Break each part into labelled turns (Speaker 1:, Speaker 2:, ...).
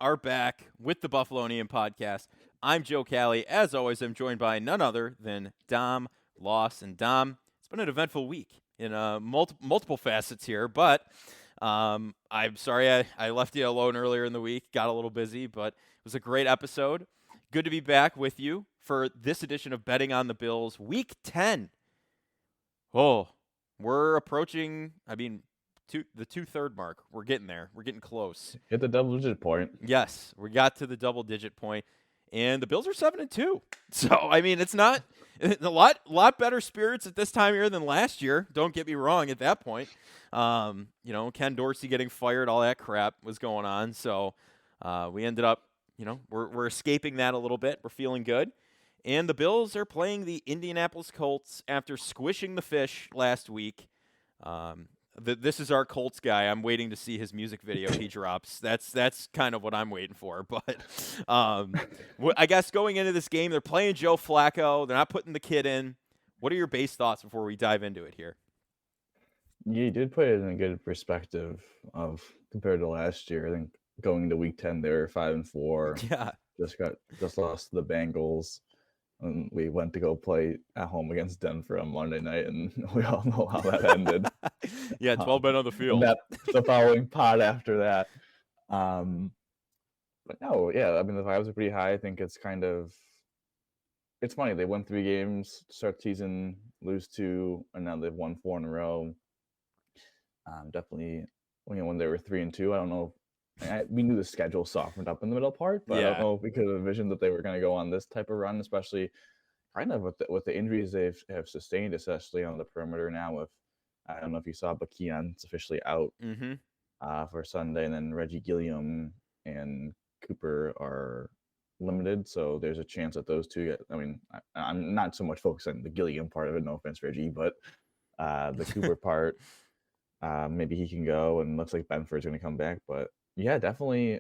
Speaker 1: are back with the Buffalonian Podcast. I'm Joe Callie. As always, I'm joined by none other than Dom Loss. And Dom, it's been an eventful week in multiple facets here, but I'm sorry I left you alone earlier in the week. Got a little busy, but it was a great episode. Good to be back with you for this edition of Betting on the Bills, Week 10. Oh, we're approaching, the 2/3 mark. We're getting there. We're getting close.
Speaker 2: Hit the double-digit point.
Speaker 1: Yes, we got to the double-digit point, and the Bills are 7-2. So it's not a lot better spirits at this time of year than last year. Don't get me wrong. At that point, Ken Dorsey getting fired, all that crap was going on. So we ended up, we're escaping that a little bit. We're feeling good. And the Bills are playing the Indianapolis Colts after squishing the fish last week. This is our Colts guy. I'm waiting to see his music video he drops. That's kind of what I'm waiting for. But I guess going into this game, they're playing Joe Flacco. They're not putting the kid in. What are your base thoughts before we dive into it here?
Speaker 2: You did put it in a good perspective of compared to last year. I think going into Week 10, they were 5-4.
Speaker 1: Yeah,
Speaker 2: just lost to the Bengals. And we went to go play at home against Denver on Monday night, and we all know how that ended.
Speaker 1: Yeah, 12 men on the field.
Speaker 2: The following pod after that. But no, yeah, the vibes are pretty high. I think it's funny. They won 3 games to start the season, lose 2, and now they've won 4 in a row. Definitely, when they were 3-2, I don't know. We knew the schedule softened up in the middle part, but yeah. I don't know if we could have envisioned that they were going to go on this type of run, especially kind of with the injuries they have sustained, especially on the perimeter now. With I don't know if you saw, but Keon's officially out for Sunday, and then Reggie Gilliam and Cooper are limited, so there's a chance that those two get. I'm not so much focused on the Gilliam part of it. No offense, Reggie, but the Cooper part, maybe he can go, and looks like Benford's going to come back, but. Yeah, definitely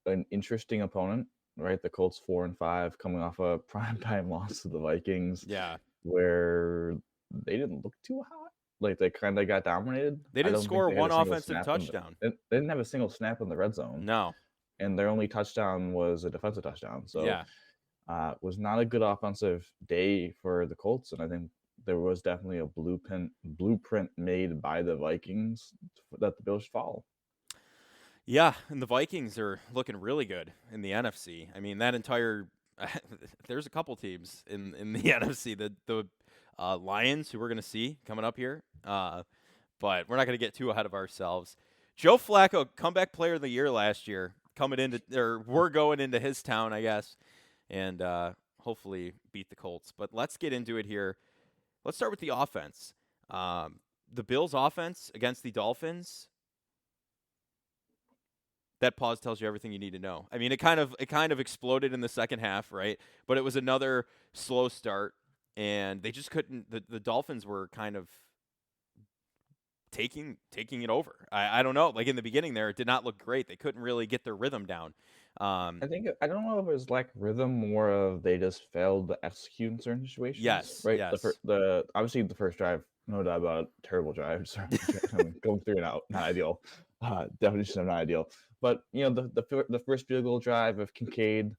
Speaker 2: an interesting opponent, right? The Colts 4-5 coming off a primetime loss to the Vikings.
Speaker 1: Yeah.
Speaker 2: Where they didn't look too hot. Like they kind of got dominated.
Speaker 1: They didn't score one offensive touchdown.
Speaker 2: They didn't have a single snap in the red zone.
Speaker 1: No.
Speaker 2: And their only touchdown was a defensive touchdown. So
Speaker 1: yeah.
Speaker 2: It was not a good offensive day for the Colts. And I think there was definitely a blueprint made by the Vikings that the Bills should follow.
Speaker 1: Yeah, and the Vikings are looking really good in the NFC. That entire there's a couple teams in the NFC. The Lions, who we're going to see coming up here, but we're not going to get too ahead of ourselves. Joe Flacco, comeback player of the year last year, we're going into his town, I guess, and hopefully beat the Colts. But let's get into it here. Let's start with the offense. The Bills' offense against the Dolphins. That pause tells you everything you need to know. It kind of exploded in the second half, right? But it was another slow start, and they just couldn't. The Dolphins were kind of taking it over. I don't know. Like in the beginning there, it did not look great. They couldn't really get their rhythm down.
Speaker 2: I don't know if it was lack of rhythm, more of they just failed to execute in certain situations.
Speaker 1: Yes,
Speaker 2: right.
Speaker 1: Yes.
Speaker 2: Obviously the first drive, no doubt about it, terrible drive. Sorry, going 3 and out, not ideal. Definition of not ideal. But the first field goal drive, if Kincaid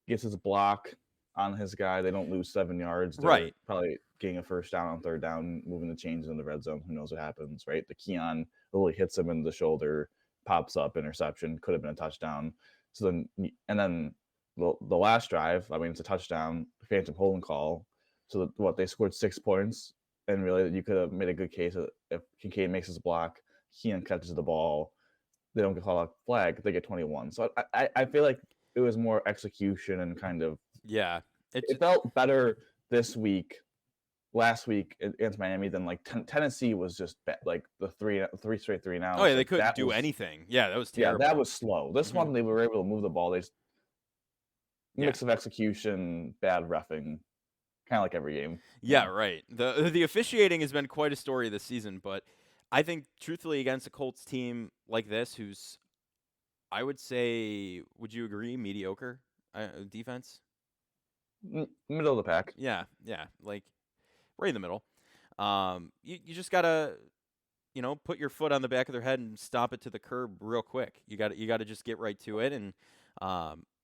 Speaker 2: gets his block on his guy, they don't lose 7 yards. They're
Speaker 1: right.
Speaker 2: Probably getting a first down on 3rd down, moving the chains in the red zone. Who knows what happens, right? The Keon really hits him in the shoulder, pops up, interception, could have been a touchdown. So then the last drive, it's a touchdown, phantom holding call. So they scored 6 points, and really you could have made a good case if Kincaid makes his block, Keon catches the ball. They don't get called a flag, they get 21. So I feel like it was more execution and kind of it felt better last week against Miami than like Tennessee was just like the three straight 3-and-out.
Speaker 1: Oh yeah, they couldn't do anything. Yeah, that was terrible.
Speaker 2: Yeah, that was slow. This one they were able to move the ball. They just mix of execution, bad reffing, kind of like every game.
Speaker 1: Yeah, right. The officiating has been quite a story this season, but I think, truthfully, against a Colts team like this, who's, I would say, would you agree, mediocre defense?
Speaker 2: Middle of the pack.
Speaker 1: Yeah, like right in the middle. You just gotta, put your foot on the back of their head and stomp it to the curb real quick. You got to just get right to it, and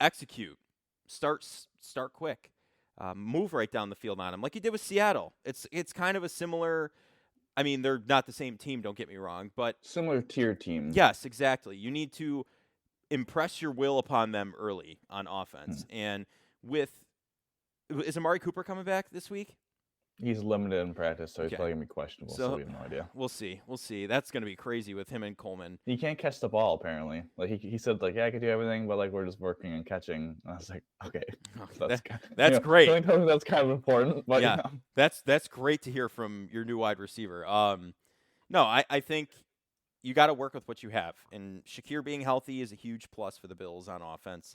Speaker 1: Execute. Start quick. Move right down the field on them like you did with Seattle. It's kind of a similar. I mean, they're not the same team. Don't get me wrong, but
Speaker 2: Similar tier team.
Speaker 1: yes, exactly. You need to impress your will upon them early on
Speaker 2: Hmm.
Speaker 1: offense. And is Amari Cooper coming back this week?
Speaker 2: He's limited in practice, so he's
Speaker 1: Okay.
Speaker 2: probably going to be questionable, so we have no idea.
Speaker 1: We'll see. That's going to be crazy with him and Coleman.
Speaker 2: He can't catch the ball, apparently. Like, he said, like, yeah, I could do everything, but, like, we're just working on catching. And I was like, okay.
Speaker 1: That's great.
Speaker 2: I think that's kind of important. But,
Speaker 1: yeah, that's great to hear from your new wide receiver. No, I think you got to work with what you have. And Shakir being healthy is a huge plus for the Bills on offense.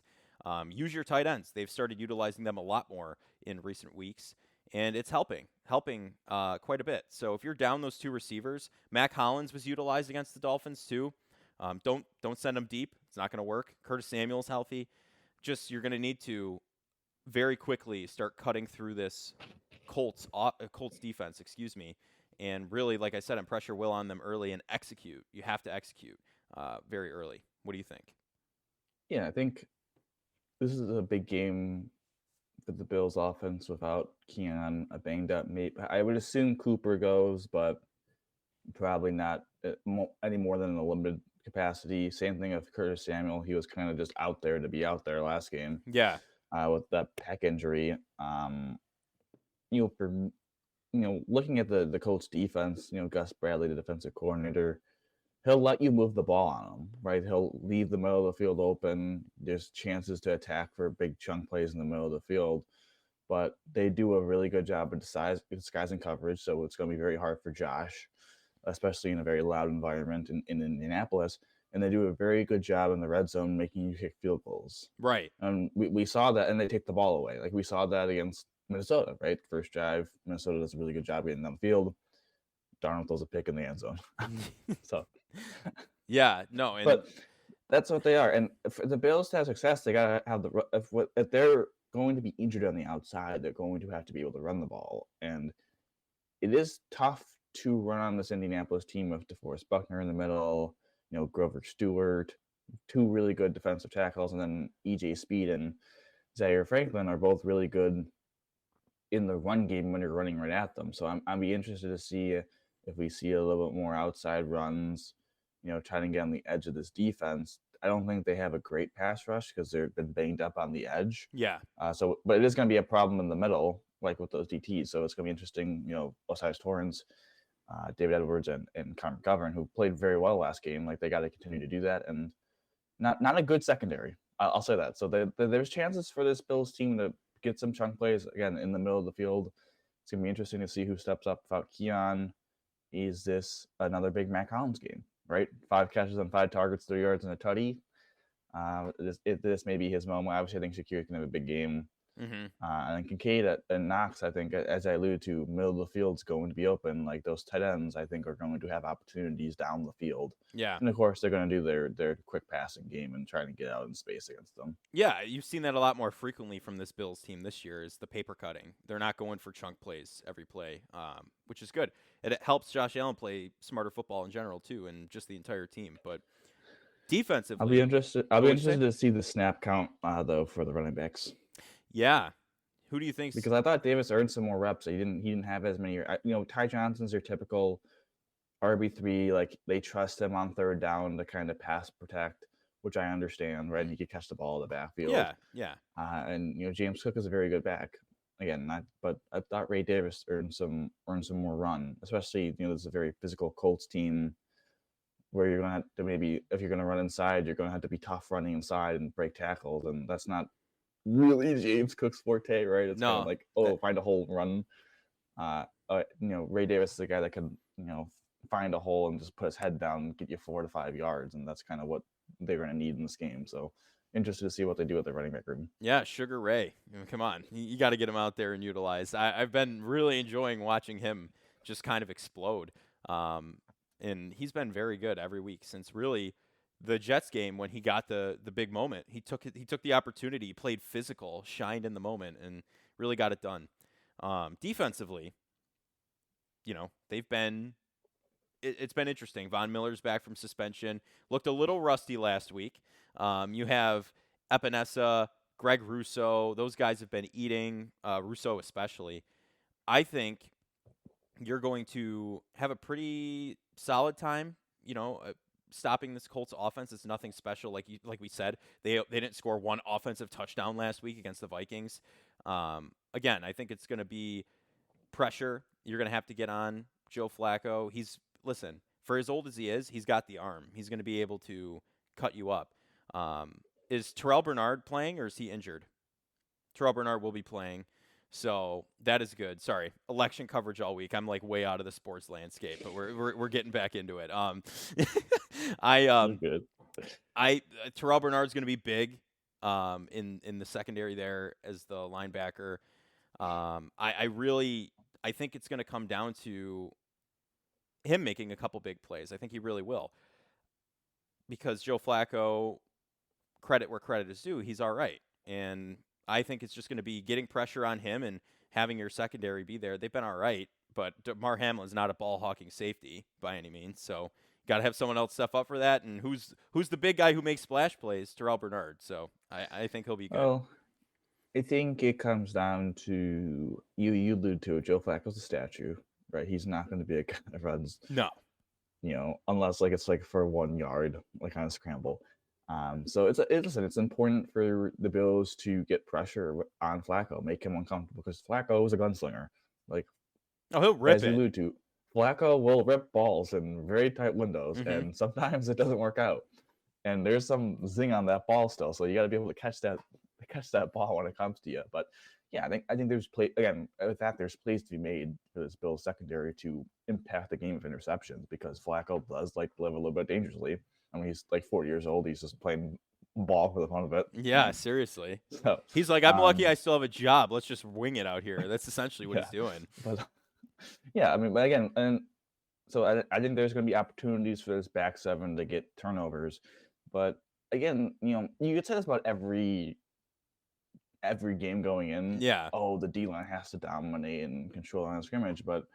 Speaker 1: Use your tight ends. They've started utilizing them a lot more in recent weeks. And it's helping quite a bit. So if you're down those two receivers, Mac Hollins was utilized against the Dolphins too. Don't send him deep. It's not going to work. Curtis Samuel's healthy. Just you're going to need to very quickly start cutting through this Colts defense, and really, like I said, impress your will on them early and execute. You have to execute very early. What do you think?
Speaker 2: Yeah, I think this is a big game for the Bills offense without Keon, a banged up mate. I would assume Cooper goes, but probably not any more than a limited capacity. Same thing with Curtis Samuel. He was kind of just out there to be out there last game.
Speaker 1: Yeah.
Speaker 2: With that pec injury. Looking at the Colts defense, Gus Bradley, the defensive coordinator, he'll let you move the ball on him, right? He'll leave the middle of the field open. There's chances to attack for big chunk plays in the middle of the field, but they do a really good job of disguising coverage, so it's going to be very hard for Josh, especially in a very loud environment in Indianapolis. And they do a very good job in the red zone making you kick field goals.
Speaker 1: Right.
Speaker 2: And we saw that, and they take the ball away. Like we saw that against Minnesota, right? First drive, Minnesota does a really good job getting down the field. Darnold throws a pick in the end zone. So,
Speaker 1: yeah, no,
Speaker 2: but that's what they are. And for the Bills to have success, they gotta have if they're going to be injured on the outside, they're going to have to be able to run the ball. And it is tough to run on this Indianapolis team with DeForest Buckner in the middle, Grover Stewart, two really good defensive tackles, and then EJ Speed and Zaire Franklin are both really good in the run game when you're running right at them. So I'd be interested to see if we see a little bit more outside runs, trying to get on the edge of this defense. I don't think they have a great pass rush because they've been banged up on the edge.
Speaker 1: Yeah.
Speaker 2: But it is going to be a problem in the middle, like with those DTs. So it's going to be interesting, Osiris Torrance, David Edwards, and Connor McGovern, who played very well last game. Like they got to continue to do that, and not a good secondary. I'll say that. So there's chances for this Bills team to get some chunk plays again in the middle of the field. It's gonna be interesting to see who steps up without Keon. Is this another big Mac Hollins game? Right, 5 catches on 5 targets, 3 yards, and a tutty. This may be his moment. Obviously, I think Shakir can have a big game.
Speaker 1: Mm-hmm.
Speaker 2: And then Kincaid and Knox, I think, as I alluded to, middle of the field's going to be open. Like those tight ends, I think, are going to have opportunities down the field.
Speaker 1: Yeah.
Speaker 2: And of course, they're going to do their quick passing game and trying to get out in space against them.
Speaker 1: Yeah, you've seen that a lot more frequently from this Bills team this year is the paper cutting. They're not going for chunk plays every play, which is good. It helps Josh Allen play smarter football in general too, and just the entire team. But defensively,
Speaker 2: I'll be interested to see the snap count though for the running backs.
Speaker 1: Yeah. Who do you think?
Speaker 2: Because I thought Davis earned some more reps. He didn't have as many. Ty Johnson's your typical RB3. Like they trust him on third down to kind of pass protect, which I understand, right? And he could catch the ball in the backfield.
Speaker 1: Yeah.
Speaker 2: And James Cook is a very good back. Again, but I thought Ray Davis earned some more run, especially this is a very physical Colts team where you're gonna have to maybe if you're gonna run inside, you're gonna have to be tough running inside and break tackles, and that's not really James Cook's forte, right? It's kind of like, find a hole and run. Ray Davis is a guy that can, find a hole and just put his head down and get you 4 to 5 yards, and that's kind of what they're going to need in this game. So interested to see what they do with their running back room.
Speaker 1: Yeah, Sugar Ray. Come on. You got to get him out there and utilize. I've been really enjoying watching him just kind of explode. And he's been very good every week since really the Jets game when he got the big moment. He took the opportunity, he played physical, shined in the moment, and really got it done. Defensively, it's been interesting. Von Miller's back from suspension. Looked a little rusty last week. You have Epinesa, Greg Russo, those guys have been eating, Russo especially. I think you're going to have a pretty solid time, stopping this Colts offense. It's nothing special, like we said. They didn't score one offensive touchdown last week against the Vikings. Again, I think it's going to be pressure. You're going to have to get on Joe Flacco. Listen, for as old as he is, he's got the arm. He's going to be able to cut you up. Is Terrell Bernard playing or is he injured? Terrell Bernard will be playing. So that is good. Sorry, election coverage all week. I'm like way out of the sports landscape, but we're getting back into it.
Speaker 2: Good.
Speaker 1: Terrell Bernard's going to be big, in the secondary there as the linebacker. I think it's going to come down to him making a couple big plays. I think he really will, because Joe Flacco, credit where credit is due, he's all right, and I think it's just going to be getting pressure on him and having your secondary be there. They've been all right, but Damar Hamlin's not a ball-hawking safety by any means, so got to have someone else step up for that. And who's the big guy who makes splash plays? Terrell Bernard. So I think he'll be good.
Speaker 2: Well, I think it comes down to, you allude to it, Joe Flacco's a statue, right? He's not going to be a guy that runs,
Speaker 1: No.
Speaker 2: Unless it's for 1 yard, like on a scramble. So it's important for the Bills to get pressure on Flacco, make him uncomfortable, because Flacco is a gunslinger.
Speaker 1: He'll rip
Speaker 2: as
Speaker 1: it.
Speaker 2: you allude to, Flacco will rip balls in very tight windows,
Speaker 1: Mm-hmm.
Speaker 2: and sometimes it doesn't work out. And there's some zing on that ball still, so you got to be able to catch that ball when it comes to you. But yeah, I think there's there's plays to be made for this Bills secondary to impact the game of interceptions, because Flacco does like to live a little bit dangerously. I mean, he's like 40 years old. He's just playing ball for the fun of it.
Speaker 1: Yeah, seriously.
Speaker 2: So
Speaker 1: he's like, I'm lucky I still have a job. Let's just wing it out here. That's essentially what he's doing.
Speaker 2: But yeah, I mean, but again, and so I think there's going to be opportunities for this back seven to get turnovers. But again, you could say this about every game going in.
Speaker 1: Yeah.
Speaker 2: Oh, the D-line has to dominate and control line of scrimmage, but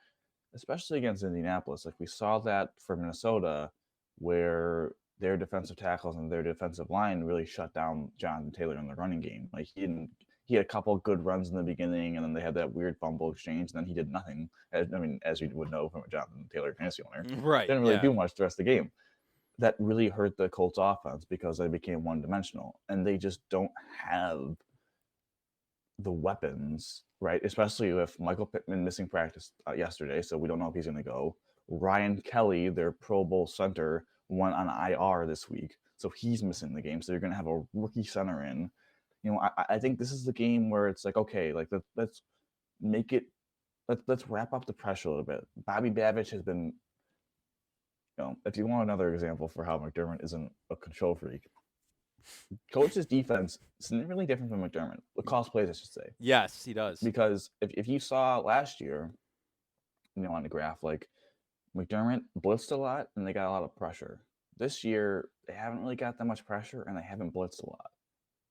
Speaker 2: especially against Indianapolis, like we saw that for Minnesota, where their defensive tackles and their defensive line really shut down Jonathan Taylor in the running game. Like he had a couple good runs in the beginning, and then they had that weird fumble exchange, and then he did nothing. As you would know from a Jonathan Taylor fantasy owner,
Speaker 1: right?
Speaker 2: Didn't really do much the rest of the game. That really hurt the Colts offense, because they became one-dimensional, and they just don't have the weapons, right? Especially with Michael Pittman missing practice yesterday, so we don't know if he's going to go. Ryan Kelly, their Pro Bowl center, went on IR this week, so he's missing the game. So you're going to have a rookie center in. I think this is the game where it's like, okay, like let's make it. Let's wrap up the pressure a little bit. Bobby Babich has been, if you want another example for how McDermott isn't a control freak, Coach's defense is really different from McDermott. Calls plays, I should say.
Speaker 1: Yes, he does.
Speaker 2: Because if you saw last year, on the graph, like McDermott blitzed a lot and they got a lot of pressure. This year, they haven't really got that much pressure and they haven't blitzed a lot.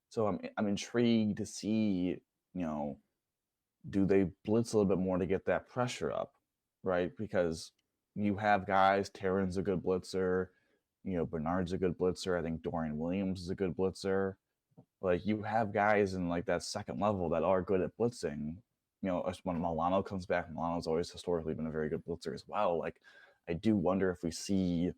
Speaker 2: So I'm intrigued to see, do they blitz a little bit more to get that pressure up, right? Because you have guys, Terran's a good blitzer, Bernard's a good blitzer. I think Dorian Williams is a good blitzer. Like, you have guys in like that second level that are good at blitzing. When Milano comes back, Milano's always historically been a very good blitzer as well. Like, I do wonder if we see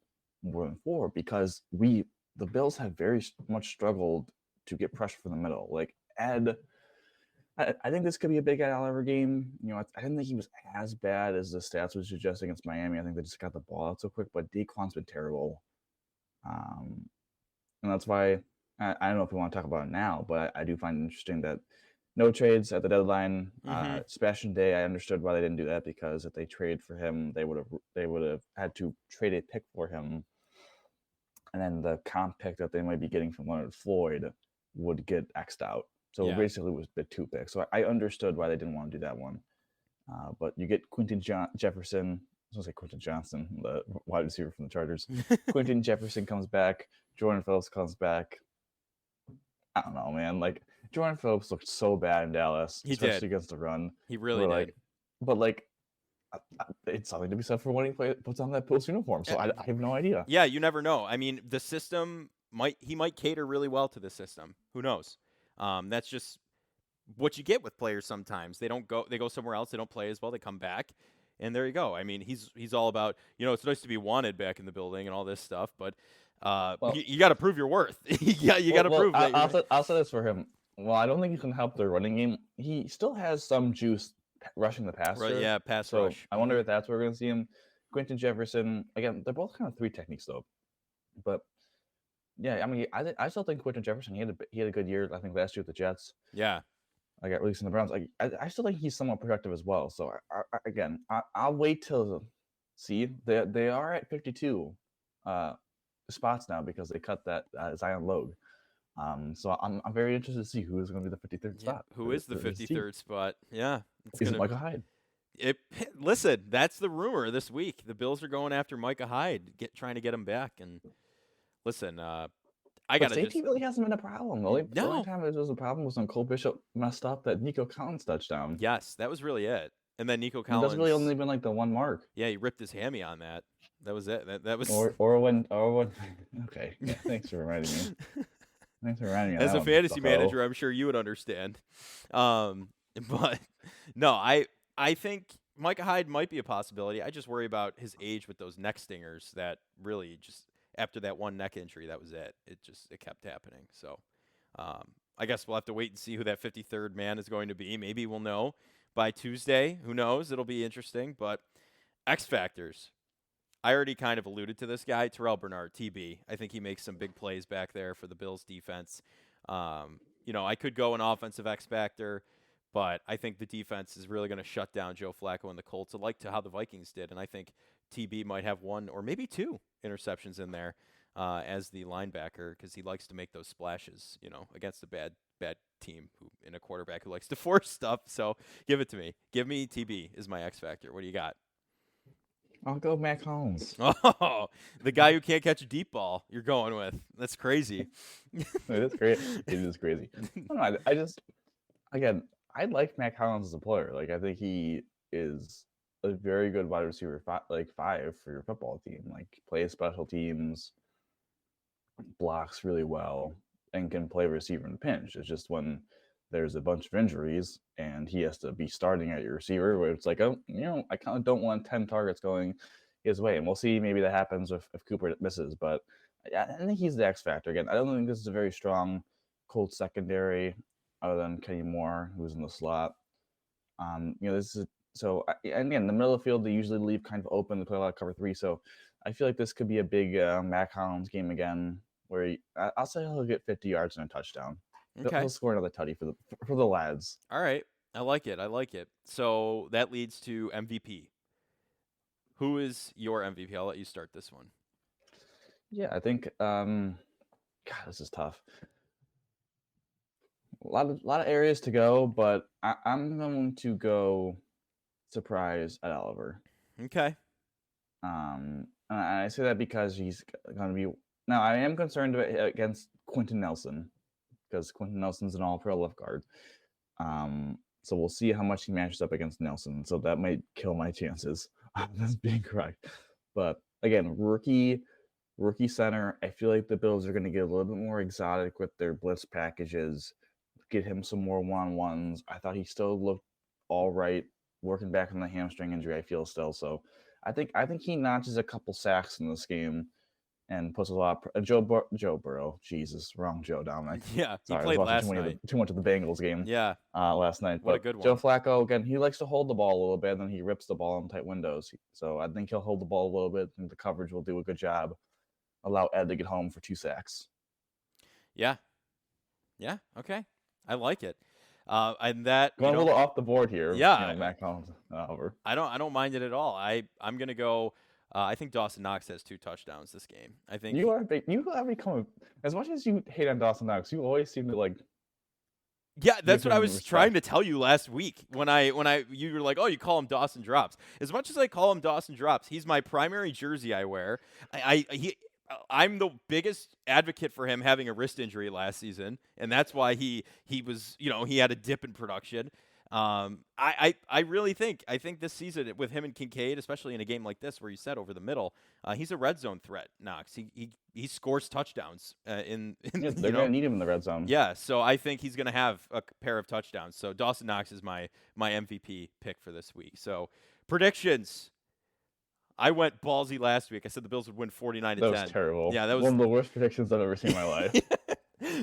Speaker 2: moving forward, because the Bills have very much struggled to get pressure from the middle. Like, Ed, I think this could be a big Ed Oliver game. I didn't think he was as bad as the stats would suggest against Miami. I think they just got the ball out so quick, but Daquan's been terrible. And that's why I don't know if we want to talk about it now, but I do find it interesting that no trades at the deadline. Sebastian Day, I understood why they didn't do that, because if they trade for him, they would have had to trade a pick for him, and then the comp pick that they might be getting from Leonard Floyd would get X'd out. So basically, it was a bit two picks. So I understood why they didn't want to do that one. But you get Quentin Jefferson. I was going to say Quentin Johnson, the wide receiver from the Chargers. Quentin Jefferson comes back. Jordan Phillips comes back. I don't know, man. Like, Jordan Phillips looked so bad in Dallas, especially against the run.
Speaker 1: He really did.
Speaker 2: But it's something to be said for when he puts on that Bills uniform. So I have no idea.
Speaker 1: Yeah, you never know. I mean, the system he might cater really well to the system. Who knows? That's just what you get with players sometimes. They go somewhere else, they don't play as well, they come back, and there you go. I mean, he's all about, it's nice to be wanted back in the building and all this stuff, but you got to prove your worth. You got to prove that.
Speaker 2: I'll say this for him. Well, I don't think he can help their running game. He still has some juice rushing the passer.
Speaker 1: Right, yeah, pass
Speaker 2: so
Speaker 1: rush.
Speaker 2: I wonder if that's where we're going to see him. Quentin Jefferson, again, they're both kind of 3 techniques, though. But, yeah, I mean, I still think Quentin Jefferson, he had a good year, I think, last year with the Jets.
Speaker 1: Yeah.
Speaker 2: I got released in the Browns. I still think he's somewhat productive as well. So, I'll wait till see. They are at 52 spots now because they cut that Zion Logue. So I'm very interested to see who is going to be the 53rd spot.
Speaker 1: Who is the 53rd spot? Yeah.
Speaker 2: Is it Micah Hyde?
Speaker 1: Listen, that's the rumor this week. The Bills are going after Micah Hyde, trying to get him back. And listen,
Speaker 2: safety really hasn't been a problem. The only time it was a problem was when Cole Bishop messed up that Nico Collins touchdown.
Speaker 1: Yes, that was really it. And then Nico Collins.
Speaker 2: That's really only been like the one mark.
Speaker 1: Yeah, he ripped his hammy on that. That was it. That was.
Speaker 2: Or when. Okay. Yeah, thanks for reminding me. Thanks for reminding me.
Speaker 1: As a fantasy manager, I'm sure you would understand. But no, I think Micah Hyde might be a possibility. I just worry about his age with those neck stingers that really just after that one neck injury, that was it. It kept happening. So I guess we'll have to wait and see who that 53rd man is going to be. Maybe we'll know by Tuesday. Who knows? It'll be interesting. But X factors. I already kind of alluded to this guy, Terrell Bernard, TB. I think he makes some big plays back there for the Bills defense. I could go an offensive X factor, but I think the defense is really going to shut down Joe Flacco and the Colts, like to how the Vikings did. And I think TB might have 1 or maybe 2 interceptions in there as the linebacker because he likes to make those splashes, against a bad team in a quarterback who likes to force stuff. So give it to me. Give me TB is my X factor. What do you got?
Speaker 2: I'll go Mac Hollins.
Speaker 1: Oh, the guy who can't catch a deep ball you're going with. That's crazy.
Speaker 2: It is great. It is crazy. I like Mac Hollins as a player. Like, I think he is a very good wide receiver, 5 for your football team. Like, plays special teams, blocks really well, and can play receiver in a pinch. It's just when there's a bunch of injuries and he has to be starting at your receiver where it's like, I kind of don't want 10 targets going his way. And we'll see, maybe that happens if Cooper misses. But I think he's the X factor. Again, I don't think this is a very strong Colts secondary other than Kenny Moore, who's in the slot. This is so. And again, the middle of the field, they usually leave kind of open. They play a lot of cover 3. So I feel like this could be a big Mac Hollins game again, where I'll say he'll get 50 yards and a touchdown.
Speaker 1: Okay.
Speaker 2: He'll score another tutty for the lads.
Speaker 1: All right. I like it. So that leads to MVP. Who is your MVP? I'll let you start this one.
Speaker 2: Yeah, I think God, this is tough. A lot of areas to go, but I'm going to go surprise at Oliver.
Speaker 1: Okay.
Speaker 2: And I say that because he's going to be now. I am concerned against Quentin Nelson because Quentin Nelson's an all-pro left guard. So we'll see how much he matches up against Nelson. So that might kill my chances of this being correct. But again, rookie center. I feel like the Bills are going to get a little bit more exotic with their blitz packages. Get him some more one-on-ones. I thought he still looked all right, working back on the hamstring injury. I feel still. So I think he notches a couple sacks in this game and puts a lot of Joe Burrow. Jesus, wrong Joe Dominic.
Speaker 1: Yeah,
Speaker 2: sorry,
Speaker 1: he played last
Speaker 2: night. Too much of the Bengals game.
Speaker 1: Yeah,
Speaker 2: last night.
Speaker 1: What a good one.
Speaker 2: Joe Flacco, again, he likes to hold the ball a little bit, and then he rips the ball in tight windows. So I think he'll hold the ball a little bit, and the coverage will do a good job. Allow Ed to get home for 2 sacks.
Speaker 1: Yeah. Okay. I like it. And that
Speaker 2: going a little off the board here.
Speaker 1: Yeah,
Speaker 2: Mac Hollins over.
Speaker 1: I don't mind it at all. I'm gonna go. I think Dawson Knox has 2 touchdowns this game. I think
Speaker 2: you are becoming, as much as you hate on Dawson Knox, you always seem to like.
Speaker 1: Yeah, that's what I was trying to tell you last week when you were like, oh, you call him Dawson Drops. As much as I call him Dawson Drops, he's my primary jersey I wear. I'm the biggest advocate for him having a wrist injury last season, and that's why he was, he had a dip in production. I really think this season with him and Kincaid, especially in a game like this where you said over the middle, he's a red zone threat. Knox, he scores touchdowns in
Speaker 2: Yeah, they're gonna need him in the red zone.
Speaker 1: Yeah, so I think he's gonna have a pair of touchdowns. So Dawson Knox is my MVP pick for this week. So predictions. I went ballsy last week. I said the Bills would win 49-10.
Speaker 2: That was terrible.
Speaker 1: Yeah, that was
Speaker 2: one of the worst predictions I've ever seen in my life.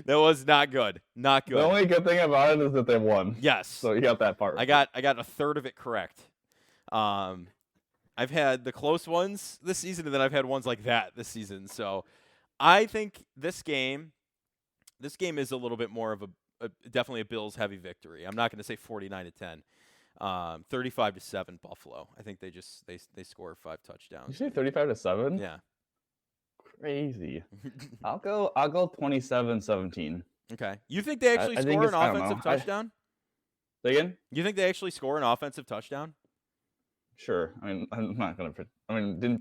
Speaker 1: That was not good. Not good.
Speaker 2: The only good thing about it is that they won.
Speaker 1: Yes.
Speaker 2: So you got that part.
Speaker 1: I got a third of it correct. I've had the close ones this season, and then I've had ones like that this season. So I think this game is a little bit more of a definitely a Bills heavy victory. I'm not going to say 49-10. 35-7 Buffalo. I think they score 5 touchdowns.
Speaker 2: You say 35-7?
Speaker 1: Yeah.
Speaker 2: Crazy. I'll go 27-17.
Speaker 1: Okay. You think they actually score an offensive touchdown?
Speaker 2: Say again?
Speaker 1: You think they actually score an offensive touchdown?
Speaker 2: Sure. I mean, I'm not gonna. I mean,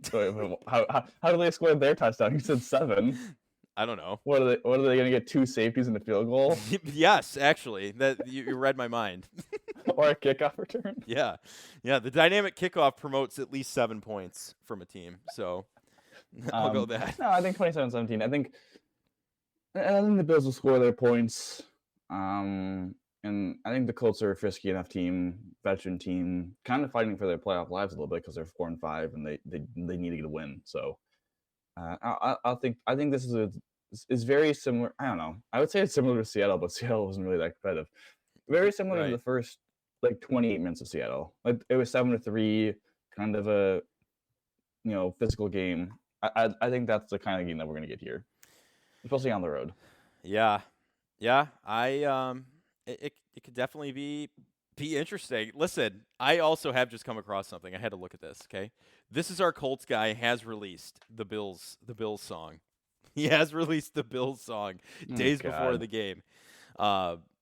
Speaker 2: how do they score their touchdown? You said 7.
Speaker 1: I don't know.
Speaker 2: What are they gonna get? 2 safeties and a field goal?
Speaker 1: Yes, actually, that you read my mind.
Speaker 2: Or a kickoff return?
Speaker 1: Yeah. The dynamic kickoff promotes at least 7 points from a team. So I'll go that.
Speaker 2: No, I think 27-17. I think the Bills will score their points. And I think the Colts are a frisky enough team, veteran team, kind of fighting for their playoff lives a little bit because they're 4-5 and they need to get a win. So I think this is very similar. I don't know. I would say it's similar to Seattle, but Seattle wasn't really that competitive. Very similar to the first 28 minutes of Seattle. Like it was 7-3, kind of a physical game. I think that's the kind of game that we're gonna get here, especially on the road.
Speaker 1: Yeah. It could definitely be interesting. Listen, I also have just come across something. I had to look at this, okay? This is our Colts guy has released the Bills song. He has released the Bills song days before the game.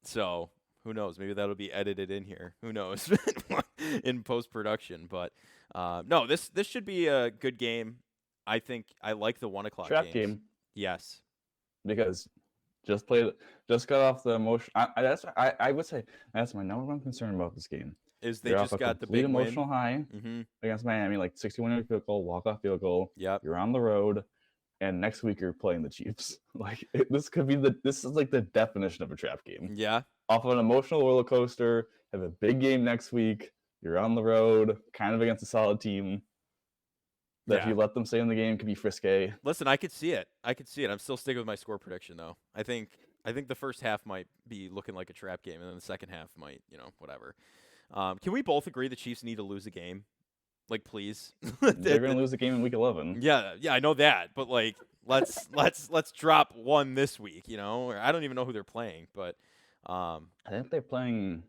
Speaker 1: So who knows? Maybe that'll be edited in here. Who knows? In post-production. But no, this should be a good game. I think I like the 1:00
Speaker 2: trap
Speaker 1: games.
Speaker 2: game.
Speaker 1: Yes.
Speaker 2: Because just got off the emotion. I would say that's my number one concern about this game.
Speaker 1: Is they just got the big
Speaker 2: emotional
Speaker 1: win.
Speaker 2: high against Miami, like 61-yard field goal, walk-off field goal.
Speaker 1: Yep.
Speaker 2: You're on the road, and next week you're playing the Chiefs. Like this is like the definition of a trap game.
Speaker 1: Yeah.
Speaker 2: Off of an emotional roller coaster, have a big game next week. You're on the road, kind of against a solid team. That if you let them stay in the game, could be frisky.
Speaker 1: Listen, I could see it. I'm still sticking with my score prediction, though. I think the first half might be looking like a trap game, and then the second half might, whatever. Can we both agree the Chiefs need to lose a game? Like, please.
Speaker 2: They're going to lose the game in week 11.
Speaker 1: Yeah, I know that, but like, let's drop one this week. I don't even know who they're playing, but
Speaker 2: I think they're playing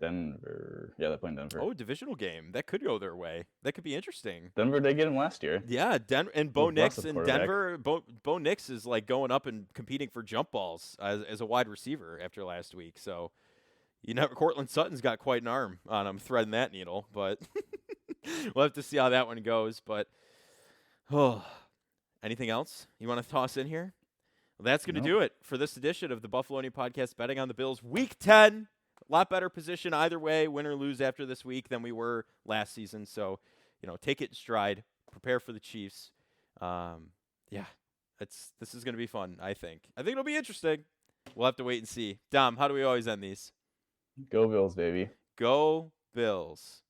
Speaker 2: Denver. Yeah, they're playing Denver.
Speaker 1: Oh, divisional game. That could go their way. That could be interesting.
Speaker 2: Denver did get him last year.
Speaker 1: Yeah, and Bo Nix in Denver. Bo Nix is like going up and competing for jump balls as a wide receiver after last week. So, Cortland Sutton's got quite an arm on him threading that needle. But we'll have to see how that one goes. But, anything else you want to toss in here? Well, that's going to do it for this edition of the Buffalonian Podcast, Betting on the Bills, Week 10. A lot better position either way, win or lose after this week than we were last season. So, take it in stride, prepare for the Chiefs. This is going to be fun, I think. I think it'll be interesting. We'll have to wait and see. Dom, how do we always end these?
Speaker 2: Go Bills, baby.
Speaker 1: Go Bills.